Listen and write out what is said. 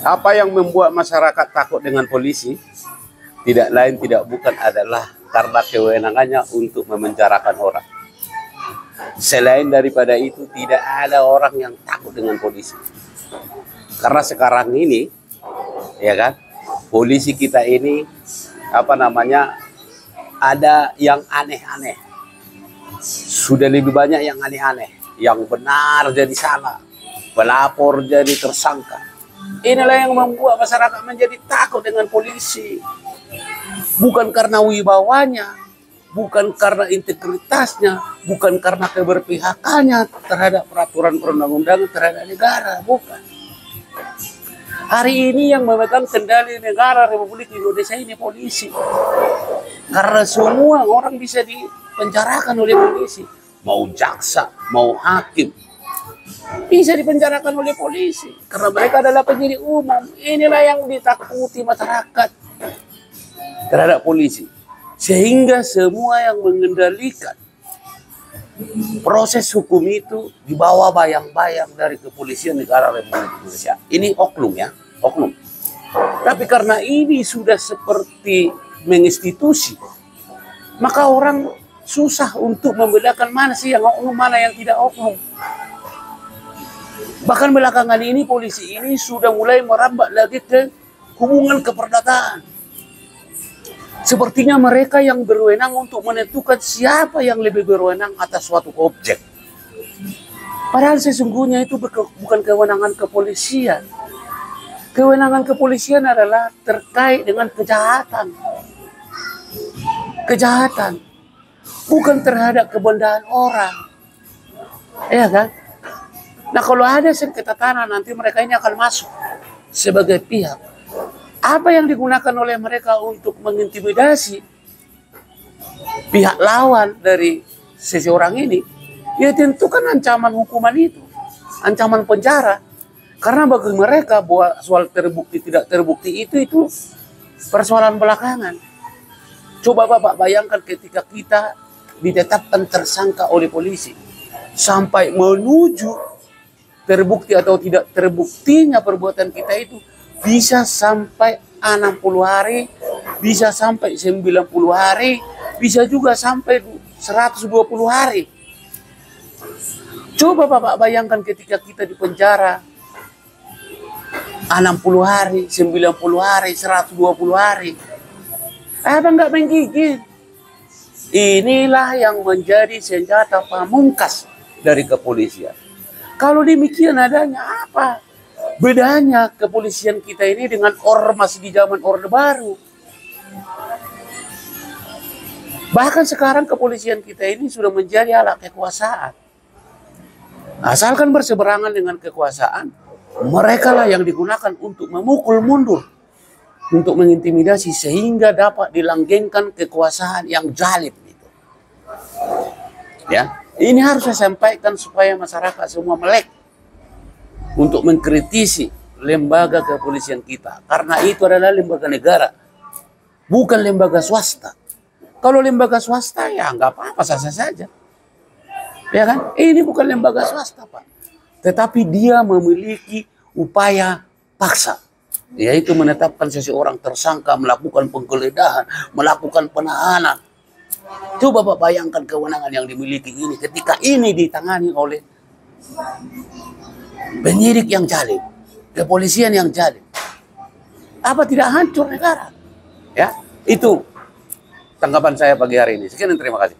Apa yang membuat masyarakat takut dengan polisi? Tidak lain tidak bukan adalah karena kewenangannya untuk memenjarakan orang. Selain daripada itu, tidak ada orang yang takut dengan polisi. Karena sekarang ini, ya kan, polisi kita ini ada yang aneh-aneh. Sudah lebih banyak yang aneh-aneh, yang benar jadi salah, pelapor jadi tersangka. Inilah yang membuat masyarakat menjadi takut dengan polisi. Bukan karena wibawanya, bukan karena integritasnya, bukan karena keberpihakannya terhadap peraturan perundang-undangan terhadap negara, bukan. Hari ini yang memegang kendali negara Republik Indonesia ini polisi. Karena semua orang bisa dipenjarakan oleh polisi. Mau jaksa, mau hakim, bisa dipenjarakan oleh polisi. Karena mereka adalah penyidik umum. Inilah yang ditakuti masyarakat terhadap polisi. Sehingga semua yang mengendalikan proses hukum itu di bawah bayang-bayang dari kepolisian negara Republik Indonesia. Ini oknum ya, oknum. Tapi karena ini sudah seperti menginstitusi, maka orang susah untuk membedakan mana sih yang oknum, mana yang tidak oknum. Bahkan belakangan ini polisi ini sudah mulai merambat lagi ke hubungan keperdataan. Sepertinya mereka yang berwenang untuk menentukan siapa yang lebih berwenang atas suatu objek. Padahal sesungguhnya itu bukan kewenangan kepolisian. Kewenangan kepolisian adalah terkait dengan kejahatan. Kejahatan. Bukan terhadap kebenaran orang. Ya kan? Nah kalau ada sengketa tanah nanti mereka ini akan masuk sebagai pihak. Apa yang digunakan oleh mereka untuk mengintimidasi pihak lawan dari seseorang ini, ya tentukan ancaman hukuman itu, ancaman penjara. Karena bagi mereka bahwa soal terbukti tidak terbukti itu persoalan belakangan. Coba Bapak bayangkan ketika kita ditetapkan tersangka oleh polisi sampai menuju terbukti atau tidak terbuktinya perbuatan kita itu bisa sampai 60 hari, bisa sampai 90 hari, bisa juga sampai 120 hari. Coba Bapak bayangkan ketika kita di penjara 60 hari, 90 hari, 120 hari. Apa enggak menggigit? Inilah yang menjadi senjata pamungkas dari kepolisian. Kalau demikian adanya apa bedanya kepolisian kita ini dengan ormas di zaman Orde Baru? Bahkan sekarang kepolisian kita ini sudah menjadi alat kekuasaan. Asalkan berseberangan dengan kekuasaan, mereka lah yang digunakan untuk memukul mundur, untuk mengintimidasi sehingga dapat dilanggengkan kekuasaan yang zalim itu. Ya, ini harus saya sampaikan supaya masyarakat semua melek untuk mengkritisi lembaga kepolisian kita. Karena itu adalah lembaga negara, bukan lembaga swasta. Kalau lembaga swasta ya nggak apa-apa, sah-sah saja. Ya kan? Ini bukan lembaga swasta, Pak. Tetapi dia memiliki upaya paksa, yaitu menetapkan seseorang tersangka, melakukan penggeledahan, melakukan penahanan. Coba Bapak bayangkan kewenangan yang dimiliki ini ketika ini ditangani oleh penyidik yang zalim, kepolisian yang zalim. Apa tidak hancur negara? Ya, itu tanggapan saya pagi hari ini. Sekian dan terima kasih.